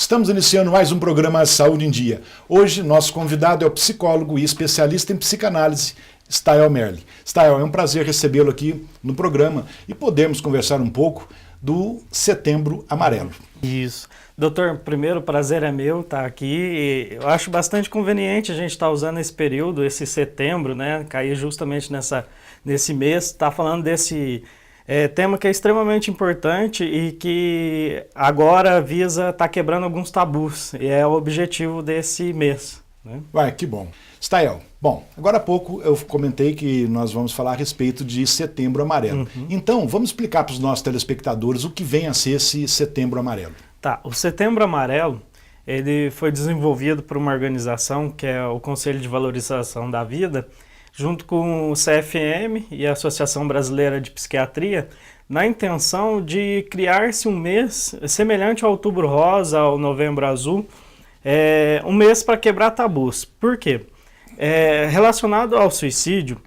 Estamos iniciando mais um programa Saúde em Dia. Hoje, nosso convidado é o psicólogo e especialista em psicanálise, Stael Merli. Stael, é um prazer recebê-lo aqui no programa e podemos conversar um pouco do Setembro Amarelo. Isso. Doutor, primeiro, o prazer é meu estar aqui. Eu acho bastante conveniente a gente estar usando esse período, esse setembro, né? Cair justamente nesse mês, estar falando desse tema que é extremamente importante e que agora visa estar quebrando alguns tabus. E é o objetivo desse mês, né? Vai, que bom. Stael, bom, agora há pouco eu comentei que nós vamos falar a respeito de Setembro Amarelo. Então, vamos explicar para os nossos telespectadores o que vem a ser esse Setembro Amarelo. Tá, o Setembro Amarelo, ele foi desenvolvido por uma organização que é o Conselho de Valorização da Vida, junto com o CFM e a Associação Brasileira de Psiquiatria, na intenção de criar-se um mês semelhante ao Outubro Rosa, ao Novembro Azul, um mês para quebrar tabus. Por quê? Relacionado ao suicídio,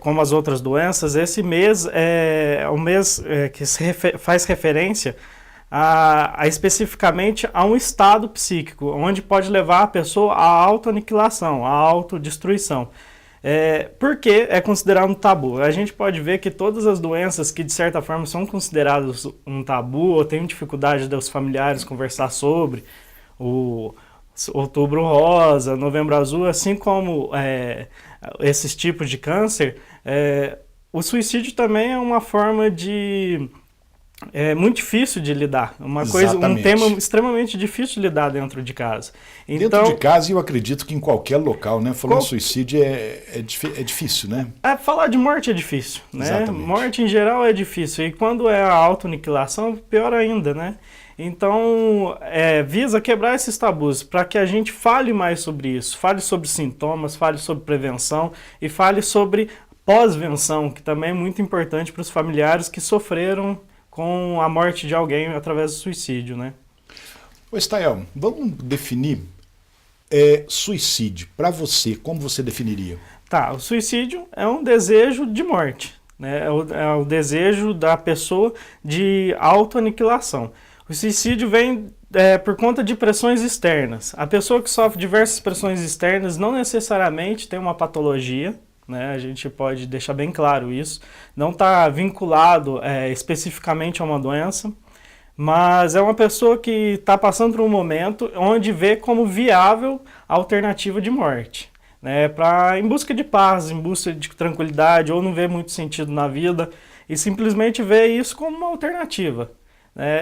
como as outras doenças, esse mês é um mês que faz referência especificamente a um estado psíquico, onde pode levar a pessoa à autoaniquilação, à autodestruição. Por que é considerado um tabu? A gente pode ver que todas as doenças que de certa forma são consideradas um tabu ou têm dificuldade dos familiares conversar sobre, o Outubro Rosa, Novembro Azul, assim como esses tipos de câncer, o suicídio também é uma forma de... muito difícil de lidar, um tema extremamente difícil de lidar dentro de casa. Então, dentro de casa, eu acredito que em qualquer local, né? Falando suicídio é difícil, né? Falar de morte é difícil, né? Exatamente. Morte em geral é difícil, e quando é a autoaniquilação, pior ainda, né? Então, visa quebrar esses tabus, para que a gente fale mais sobre isso, fale sobre sintomas, fale sobre prevenção e fale sobre pós-venção, que também é muito importante para os familiares que sofreram com a morte de alguém através do suicídio, né? Ô, Stael, vamos definir suicídio. Para você, como você definiria? Tá, o suicídio é um desejo de morte, né? É o desejo da pessoa de autoaniquilação. O suicídio vem por conta de pressões externas. A pessoa que sofre diversas pressões externas não necessariamente tem uma patologia, né? A gente pode deixar bem claro isso. Não está vinculado especificamente a uma doença, mas é uma pessoa que está passando por um momento onde vê como viável a alternativa de morte, né? Em busca de paz, em busca de tranquilidade, ou não vê muito sentido na vida e simplesmente vê isso como uma alternativa.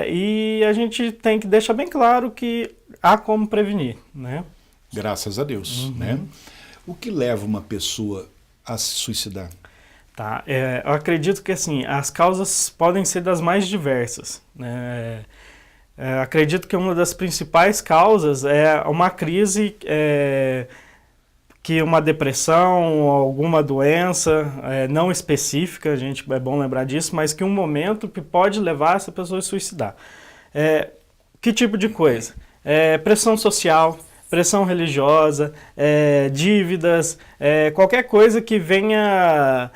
E a gente tem que deixar bem claro que há como prevenir, né? Graças a Deus, né? O que leva uma pessoa a se suicidar? Tá, eu acredito que assim, as causas podem ser das mais diversas, né? Acredito que uma das principais causas é uma crise, que uma depressão, alguma doença não específica, é bom lembrar disso, mas que um momento que pode levar essa pessoa a se suicidar. Que tipo de coisa? Pressão social, pressão religiosa, dívidas, qualquer coisa que venha...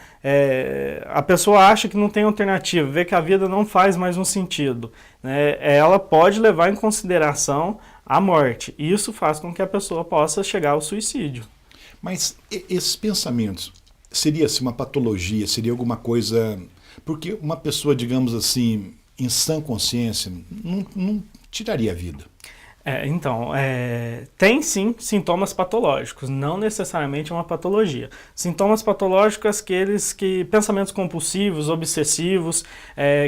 a pessoa acha que não tem alternativa, vê que a vida não faz mais um sentido, né? Ela pode levar em consideração a morte. Isso faz com que a pessoa possa chegar ao suicídio. Mas esses pensamentos, seria-se uma patologia, seria alguma coisa... Porque uma pessoa, digamos assim, em sã consciência, não tiraria a vida. Tem sim sintomas patológicos, não necessariamente uma patologia. Sintomas patológicos, pensamentos compulsivos, obsessivos,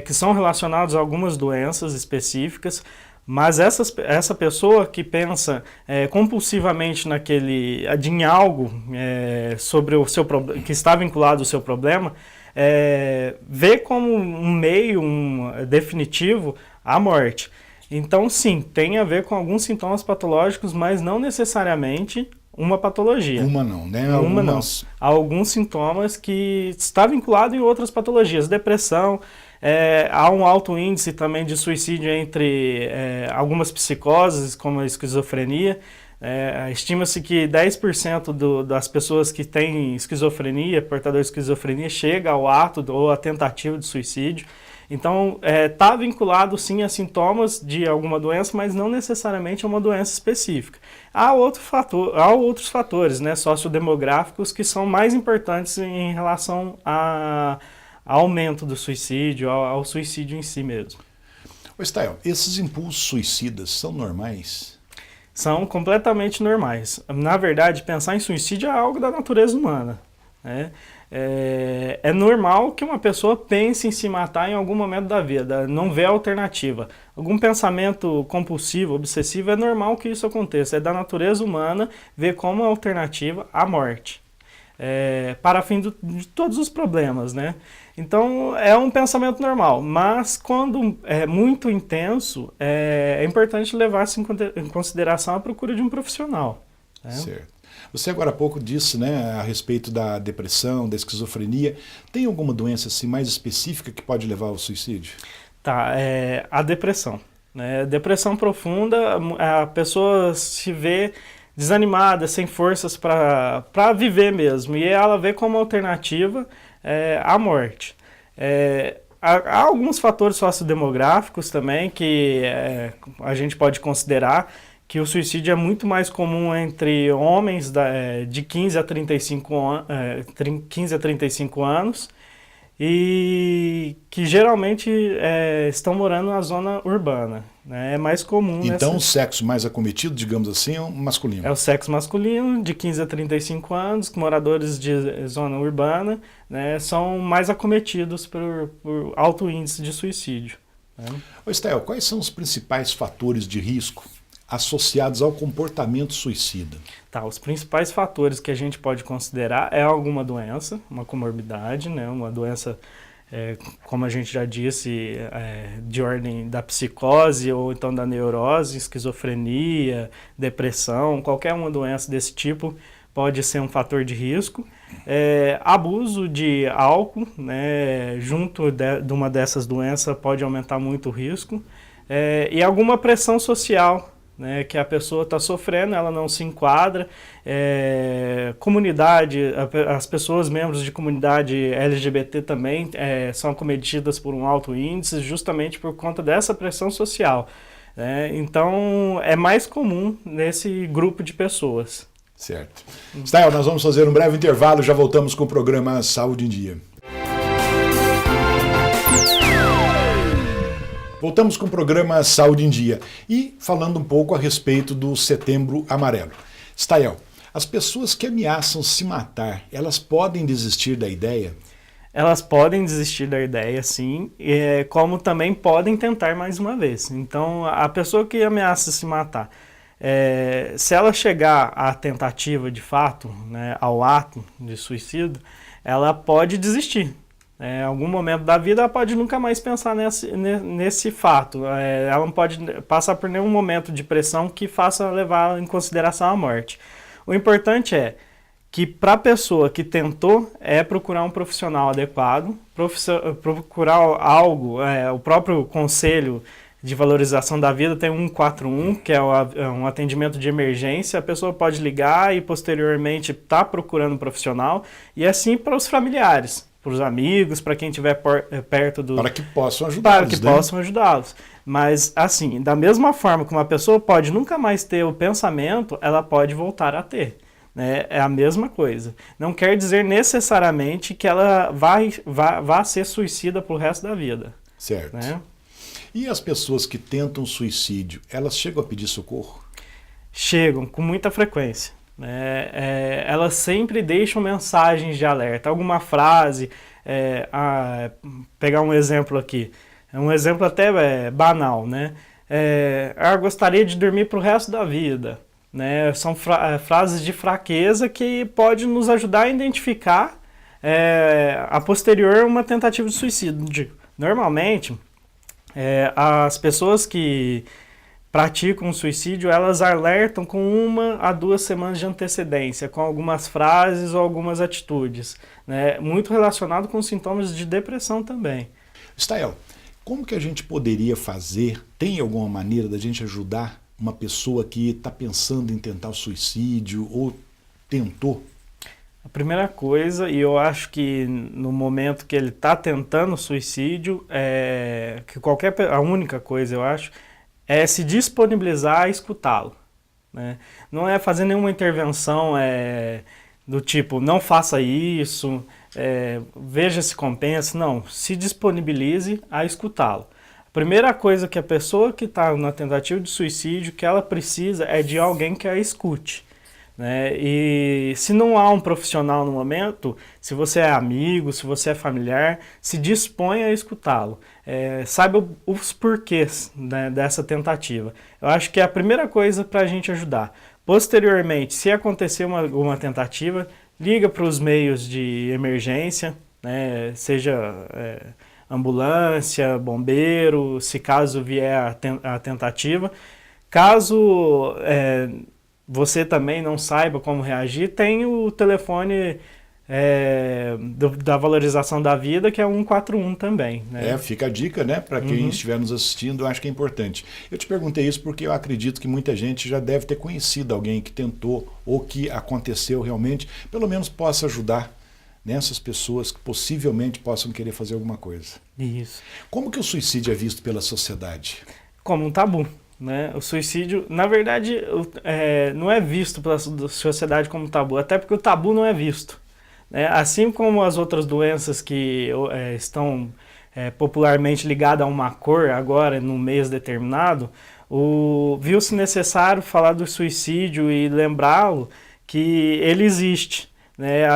que são relacionados a algumas doenças específicas, mas essa pessoa que pensa compulsivamente em algo sobre o seu que está vinculado ao seu problema, vê como um meio definitivo a morte. Então, sim, tem a ver com alguns sintomas patológicos, mas não necessariamente uma patologia. Uma não, né? Não. Há alguns sintomas que está vinculado em outras patologias, depressão, há um alto índice também de suicídio entre algumas psicoses, como a esquizofrenia, Estima-se que 10% das pessoas que têm esquizofrenia, portadores de esquizofrenia, chega ao ato ou à tentativa de suicídio. Então, está vinculado sim a sintomas de alguma doença, mas não necessariamente a uma doença específica. Há outros fatores, né, sociodemográficos que são mais importantes em relação ao aumento do suicídio, ao suicídio em si mesmo. Stael, esses impulsos suicidas são normais? São completamente normais. Na verdade, pensar em suicídio é algo da natureza humana, né? É normal que uma pessoa pense em se matar em algum momento da vida, não vê alternativa. Algum pensamento compulsivo, obsessivo, é normal que isso aconteça. É da natureza humana ver como alternativa a morte, para fim de todos os problemas, né? Então, é um pensamento normal, mas quando é muito intenso, é importante levar-se em consideração a procura de um profissional, né? Certo. Você agora há pouco disse, né, a respeito da depressão, da esquizofrenia. Tem alguma doença assim, mais específica que pode levar ao suicídio? Tá, a depressão, né? Depressão profunda, a pessoa se vê desanimada, sem forças para viver mesmo, e ela vê como alternativa a morte. Há alguns fatores sociodemográficos também que a gente pode considerar, que o suicídio é muito mais comum entre homens de 15 a 35 anos e que geralmente estão morando na zona urbana, né? É mais comum. Então o sexo mais acometido, digamos assim, é o masculino? É o sexo masculino, de 15 a 35 anos, moradores de zona urbana, né, são mais acometidos por alto índice de suicídio, né? Stael, quais são os principais fatores de risco associados ao comportamento suicida? Tá, os principais fatores que a gente pode considerar é alguma doença, uma comorbidade, né, uma doença, como a gente já disse, de ordem da psicose ou então da neurose, esquizofrenia, depressão, qualquer uma doença desse tipo pode ser um fator de risco. Abuso de álcool, né, junto de uma dessas doenças pode aumentar muito o risco, e alguma pressão social, né, que a pessoa está sofrendo, ela não se enquadra. Comunidade, as pessoas membros de comunidade LGBT também são acometidas por um alto índice, justamente por conta dessa pressão social, né? Então é mais comum nesse grupo de pessoas. Certo. Stael, nós vamos fazer um breve intervalo, já voltamos com o programa Saúde em Dia. Voltamos com o programa Saúde em Dia e falando um pouco a respeito do Setembro Amarelo. Stael, as pessoas que ameaçam se matar, elas podem desistir da ideia? Elas podem desistir da ideia, sim, como também podem tentar mais uma vez. Então, a pessoa que ameaça se matar, se ela chegar à tentativa de fato, né, ao ato de suicídio, ela pode desistir. Em algum momento da vida ela pode nunca mais pensar nesse fato. Ela não pode passar por nenhum momento de pressão que faça levar em consideração a morte. O importante é que para a pessoa que tentou procurar um profissional adequado, procurar algo, o próprio Conselho de Valorização da Vida tem 141, que é um atendimento de emergência. A pessoa pode ligar e posteriormente estar procurando um profissional, e assim para os familiares, para os amigos, para quem estiver perto do... Para que possam ajudá-los, Para que possam ajudá-los. Mas, assim, da mesma forma que uma pessoa pode nunca mais ter o pensamento, ela pode voltar a ter, né? É a mesma coisa. Não quer dizer necessariamente que ela vá ser suicida para o resto da vida. Certo. Né? E as pessoas que tentam suicídio, elas chegam a pedir socorro? Chegam, com muita frequência. Elas sempre deixam mensagens de alerta, alguma frase, pegar um exemplo aqui, um exemplo até banal, né? Gostaria de dormir para o resto da vida, né? São frases de fraqueza que pode nos ajudar a identificar a posterior uma tentativa de suicídio. Normalmente, as pessoas que praticam suicídio, elas alertam com 1 a 2 semanas de antecedência, com algumas frases ou algumas atitudes, né? Muito relacionado com sintomas de depressão também. Stael, como que a gente poderia fazer, tem alguma maneira da gente ajudar uma pessoa que está pensando em tentar o suicídio ou tentou? A primeira coisa, e eu acho que no momento que ele está tentando o suicídio, a única coisa, eu acho, é se disponibilizar a escutá-lo, né? Não é fazer nenhuma intervenção do tipo, não faça isso, veja se compensa, não, se disponibilize a escutá-lo. A primeira coisa que a pessoa que está na tentativa de suicídio, que ela precisa é de alguém que a escute, né? E se não há um profissional no momento, se você é amigo, se você é familiar, se disponha a escutá-lo. Saiba os porquês, né, dessa tentativa. Eu acho que é a primeira coisa para a gente ajudar. Posteriormente, se acontecer uma tentativa, liga para os meios de emergência, né, seja ambulância, bombeiro, se caso vier a tentativa. Caso você também não saiba como reagir, tem o telefone da valorização da vida, que é 141 também, né? Fica a dica, né, para quem estiver nos assistindo, eu acho que é importante. Eu te perguntei isso porque eu acredito que muita gente já deve ter conhecido alguém que tentou ou que aconteceu realmente, pelo menos possa ajudar nessas pessoas que possivelmente possam querer fazer alguma coisa. Isso. Como que o suicídio é visto pela sociedade? Como um tabu, né? O suicídio, na verdade, não é visto pela sociedade como tabu, até porque o tabu não é visto, né? Assim como as outras doenças que estão popularmente ligadas a uma cor agora, num mês determinado, viu-se necessário falar do suicídio e lembrá-lo que ele existe, né?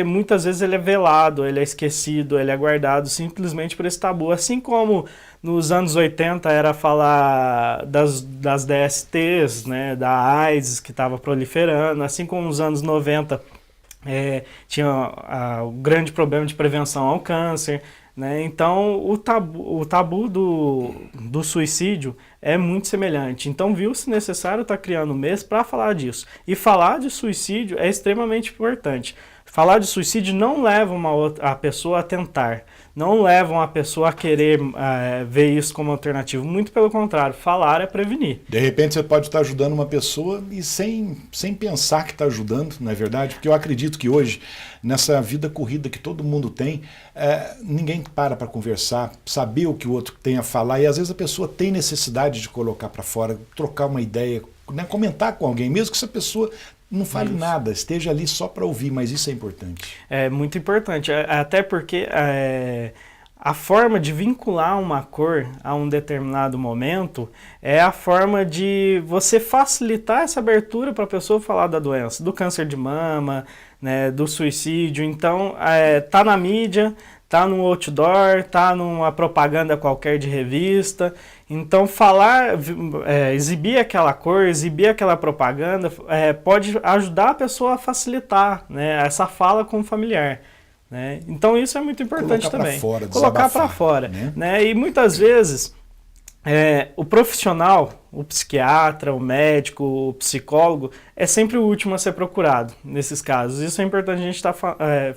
Muitas vezes ele é velado, ele é esquecido, ele é guardado simplesmente por esse tabu. Assim como nos anos 80 era falar das DSTs, né, da AIDS que estava proliferando, assim como nos anos 90 tinha o grande problema de prevenção ao câncer, né? Então o tabu do suicídio é muito semelhante. Então viu-se necessário estar criando um mês para falar disso. E falar de suicídio é extremamente importante. Falar de suicídio não leva a pessoa a tentar, não leva a pessoa a querer ver isso como alternativo. Muito pelo contrário, falar é prevenir. De repente você pode estar ajudando uma pessoa e sem pensar que está ajudando, não é verdade? Porque eu acredito que hoje, nessa vida corrida que todo mundo tem, ninguém para conversar, saber o que o outro tem a falar, e às vezes a pessoa tem necessidade de colocar para fora, trocar uma ideia, né, comentar com alguém, mesmo que essa pessoa não fale nada, esteja ali só para ouvir, mas isso é importante. É muito importante, até porque a forma de vincular uma cor a um determinado momento é a forma de você facilitar essa abertura para a pessoa falar da doença, do câncer de mama, né, do suicídio. Então, tá na mídia, tá no outdoor, tá numa propaganda qualquer de revista. Então exibir aquela cor, exibir aquela propaganda pode ajudar a pessoa a facilitar, né, essa fala com o familiar, né? Então isso é muito importante também. Colocar para fora, né? E muitas vezes o profissional, o psiquiatra, o médico, o psicólogo, é sempre o último a ser procurado nesses casos. Isso é importante a gente estar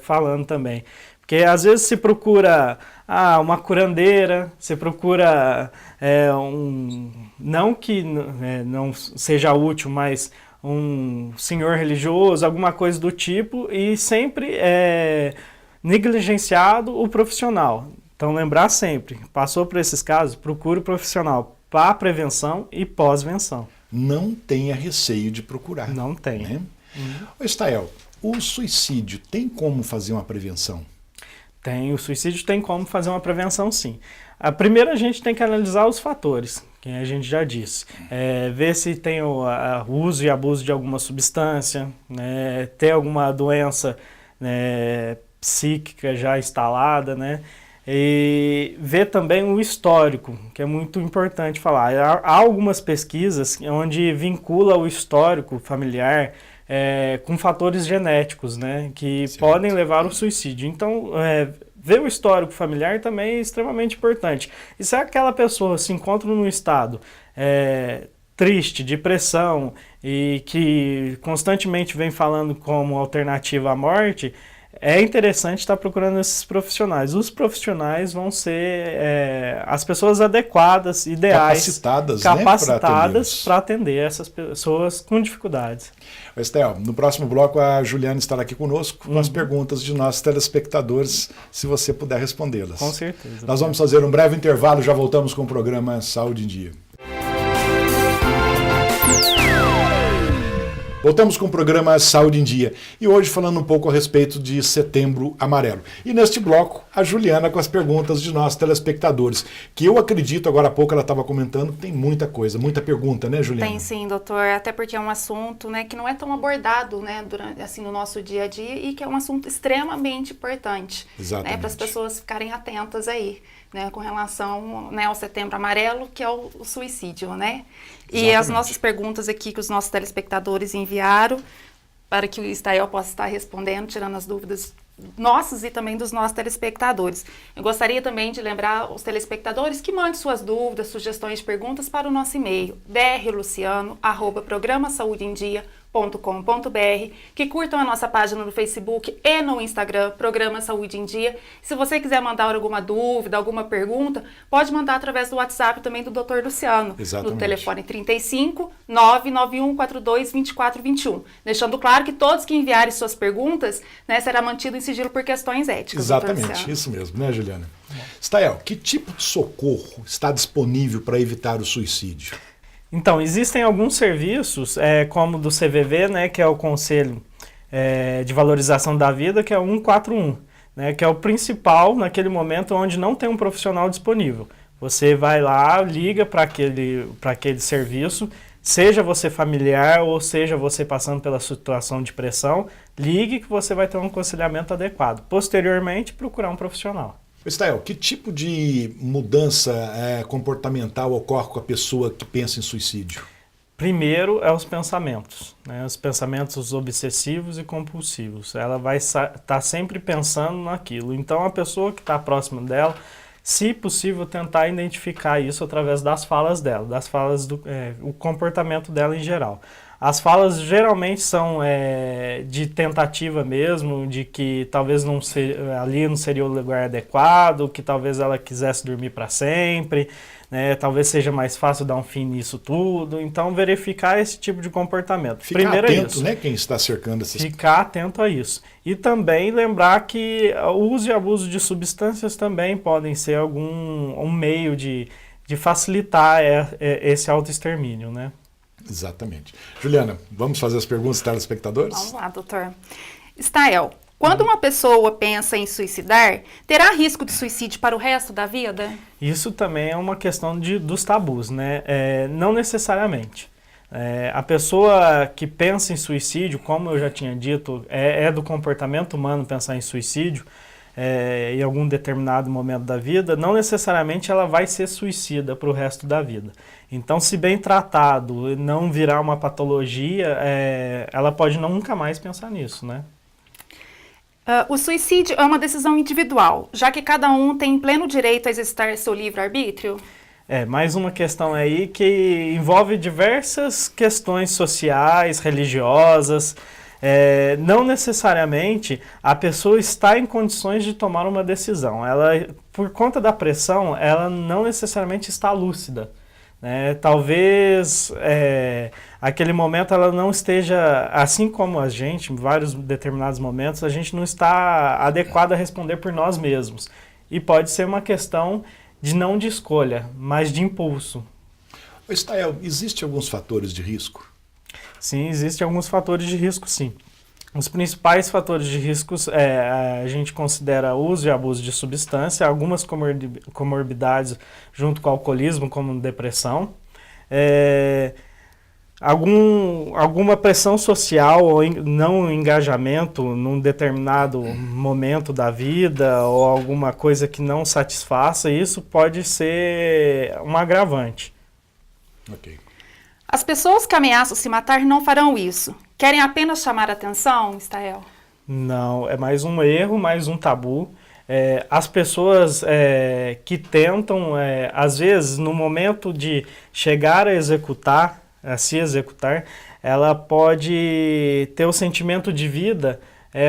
falando também. Porque às vezes se procura uma curandeira, se procura não que não seja útil, mas um senhor religioso, alguma coisa do tipo, e sempre negligenciado o profissional. Então lembrar sempre, passou por esses casos, procure o profissional para prevenção e pós-venção. Não tenha receio de procurar. Não tem. Né? Ô, Estael, o suicídio tem como fazer uma prevenção? O suicídio tem como fazer uma prevenção, sim. Primeiro a gente tem que analisar os fatores, que a gente já disse. Ver se tem o uso e abuso de alguma substância, né, ter alguma doença psíquica já instalada, né, e ver também o histórico, que é muito importante falar. Há algumas pesquisas onde vincula o histórico familiar com fatores genéticos, né, que podem levar ao suicídio. Então, ver o histórico familiar também é extremamente importante. E se aquela pessoa se encontra num estado triste, depressão, e que constantemente vem falando como alternativa à morte, é interessante estar procurando esses profissionais. Os profissionais vão ser as pessoas adequadas, ideais, capacitadas para atender essas pessoas com dificuldades. Estel, no próximo bloco a Juliana estará aqui conosco com as perguntas de nossos telespectadores, se você puder respondê-las. Com certeza. Nós vamos fazer um breve intervalo, já voltamos com o programa Saúde em Dia. Voltamos com o programa Saúde em Dia e hoje falando um pouco a respeito de Setembro Amarelo. E neste bloco, a Juliana com as perguntas de nossos telespectadores, que eu acredito, agora há pouco ela estava comentando, tem muita coisa, muita pergunta, né, Juliana? Tem sim, doutor, até porque é um assunto, né, que não é tão abordado, né, durante, assim, no nosso dia a dia e que é um assunto extremamente importante. Exatamente. Né, para as pessoas ficarem atentas aí, né, com relação, né, ao Setembro Amarelo, que é o suicídio, né? E Exatamente. as nossas perguntas aqui que os nossos telespectadores enviaram, para que o Stael possa estar respondendo, tirando as dúvidas nossas e também dos nossos telespectadores. Eu gostaria também de lembrar os telespectadores que mandem suas dúvidas, sugestões, perguntas para o nosso e-mail, drluciano@programasaudeendia.com.br, que curtam a nossa página no Facebook e no Instagram, Programa Saúde em Dia. Se você quiser mandar alguma dúvida, alguma pergunta, pode mandar através do WhatsApp também do Dr. Luciano, Exatamente. no telefone 35 991 42 24 21. Deixando claro que todos que enviarem suas perguntas, né, será mantido em sigilo por questões éticas. Exatamente, isso mesmo, né, Juliana? Stael, que tipo de socorro está disponível para evitar o suicídio? Então, existem alguns serviços, como do CVV, né, que é o Conselho de Valorização da Vida, que é o 141, né, que é o principal naquele momento onde não tem um profissional disponível. Você vai lá, liga para aquele serviço, seja você familiar ou seja você passando pela situação de pressão, ligue que você vai ter um aconselhamento adequado. Posteriormente, procurar um profissional. Stael, que tipo de mudança comportamental ocorre com a pessoa que pensa em suicídio? Primeiro é os pensamentos, né? Os pensamentos obsessivos e compulsivos. Ela vai estar sempre pensando naquilo. Então a pessoa que está próxima dela, se possível, tentar identificar isso através das falas dela, o comportamento dela em geral. As falas geralmente são de tentativa mesmo, de que talvez ali não seria o lugar adequado, que talvez ela quisesse dormir para sempre, né? Talvez seja mais fácil dar um fim nisso tudo. Então, verificar esse tipo de comportamento. Ficar Primeiro atento, é isso. né, quem está cercando essas... Ficar atento a isso. E também lembrar que o uso e abuso de substâncias também podem ser um meio de facilitar esse autoextermínio, né? Exatamente. Juliana, vamos fazer as perguntas dos telespectadores? Vamos lá, doutor. Stael, quando uma pessoa pensa em suicidar, terá risco de suicídio para o resto da vida? Isso também é uma questão dos tabus, né? Não necessariamente. A pessoa que pensa em suicídio, como eu já tinha dito, é do comportamento humano pensar em suicídio, em algum determinado momento da vida, não necessariamente ela vai ser suicida para o resto da vida. Então, se bem tratado e não virar uma patologia, ela pode nunca mais pensar nisso, né? O suicídio é uma decisão individual, já que cada um tem pleno direito a exercitar seu livre-arbítrio? Mais uma questão aí que envolve diversas questões sociais, religiosas. Não necessariamente a pessoa está em condições de tomar uma decisão. Ela, por conta da pressão, ela não necessariamente está lúcida. Talvez aquele momento ela não esteja, assim como a gente, em vários determinados momentos, a gente não está adequado a responder por nós mesmos. E pode ser uma questão não de escolha, mas de impulso. Stael, existem alguns fatores de risco? Sim, existem alguns fatores de risco, sim. Os principais fatores de riscos a gente considera uso e abuso de substância, algumas comorbidades junto com o alcoolismo, como depressão, alguma pressão social ou não engajamento num determinado momento da vida ou alguma coisa que não satisfaça, isso pode ser um agravante. Ok. As pessoas que ameaçam se matar não farão isso. Querem apenas chamar a atenção, Stael? Não, é mais um erro, mais um tabu. As pessoas que tentam, às vezes, no momento de chegar a se executar, ela pode ter o sentimento de vida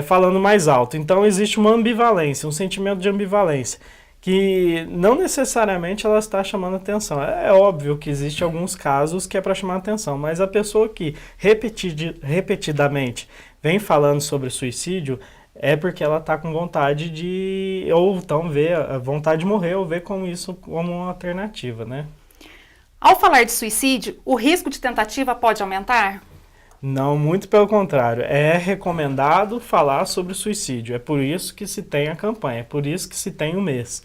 falando mais alto. Então existe uma ambivalência, um sentimento de ambivalência, que não necessariamente ela está chamando atenção. É óbvio que existe alguns casos que é para chamar atenção, mas a pessoa que repetidamente vem falando sobre suicídio é porque ela está com vontade de, ou então ver a vontade de morrer, ou ver como isso como uma alternativa, né? Ao falar de suicídio, o risco de tentativa pode aumentar? Não, muito pelo contrário. É recomendado falar sobre suicídio. É por isso que se tem a campanha, é por isso que se tem o mês.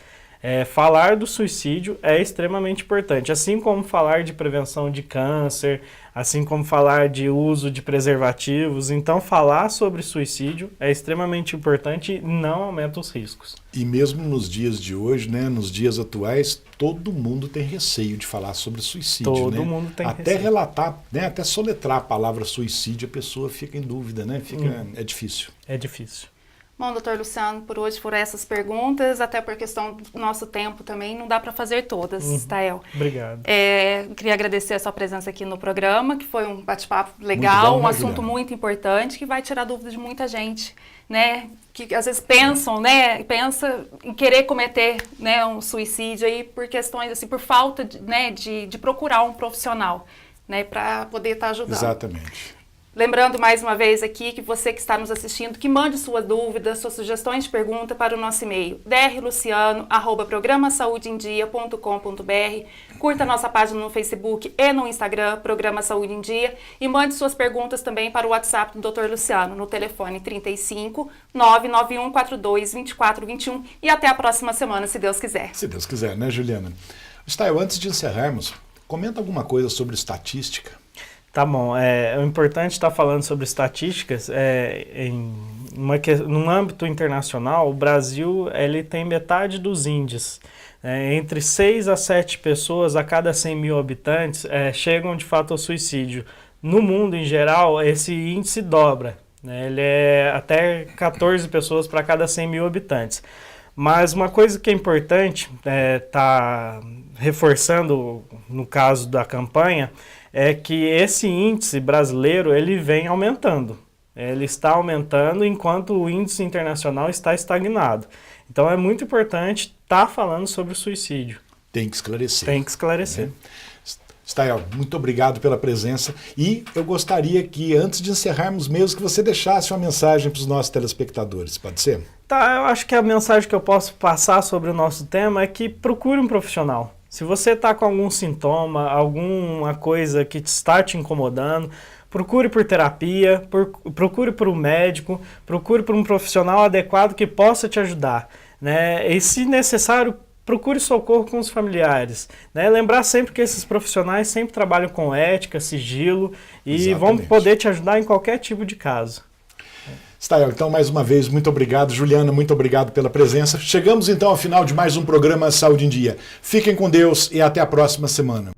Falar do suicídio é extremamente importante, assim como falar de prevenção de câncer, assim como falar de uso de preservativos. Então, falar sobre suicídio é extremamente importante e não aumenta os riscos. E mesmo nos dias de hoje, né, nos dias atuais, todo mundo tem receio de falar sobre suicídio. Todo mundo tem até receio. Relatar, né, até soletrar a palavra suicídio, a pessoa fica em dúvida, né? É difícil. É difícil. Bom, doutor Luciano, por hoje foram essas perguntas, até por questão do nosso tempo também, não dá para fazer todas, Stael. Obrigado. Queria agradecer a sua presença aqui no programa, que foi um bate-papo legal, bom, um assunto muito importante, que vai tirar dúvida de muita gente, né? Que às vezes pensa em querer cometer, né, um suicídio aí por questões, assim, por falta de, né, de procurar um profissional, né, para poder estar ajudando. Exatamente. Lembrando mais uma vez aqui que você que está nos assistindo, que mande suas dúvidas, suas sugestões de pergunta para o nosso e-mail drluciano@programasaudeendia.com.br. Curta a nossa página no Facebook e no Instagram, Programa Saúde em Dia, e mande suas perguntas também para o WhatsApp do Dr. Luciano no telefone 35 991 42 24 21 e até a próxima semana, se Deus quiser. Se Deus quiser, né, Juliana? Stael, antes de encerrarmos, comenta alguma coisa sobre estatística. Tá bom, é importante estar falando sobre estatísticas. Num âmbito internacional, o Brasil ele tem metade dos índices. Entre 6 a 7 pessoas a cada 100 mil habitantes chegam de fato ao suicídio. No mundo em geral, esse índice dobra, né? Ele é até 14 pessoas para cada 100 mil habitantes. Mas uma coisa que é importante, tá reforçando no caso da campanha, é que esse índice brasileiro ele vem aumentando. Ele está aumentando enquanto o índice internacional está estagnado. Então é muito importante estar falando sobre o suicídio. Tem que esclarecer. Tem que esclarecer. Stael, muito obrigado pela presença e eu gostaria que, antes de encerrarmos mesmo, que você deixasse uma mensagem para os nossos telespectadores, pode ser? Tá, eu acho que a mensagem que eu posso passar sobre o nosso tema é que procure um profissional. Se você está com algum sintoma, alguma coisa que está te incomodando, procure por terapia, procure por um médico, procure por um profissional adequado que possa te ajudar, né? E, se necessário, procure socorro com os familiares, né? Lembrar sempre que esses profissionais sempre trabalham com ética, sigilo e vão poder te ajudar em qualquer tipo de caso. Stael, então, mais uma vez, muito obrigado. Juliana, muito obrigado pela presença. Chegamos, então, ao final de mais um programa Saúde em Dia. Fiquem com Deus e até a próxima semana.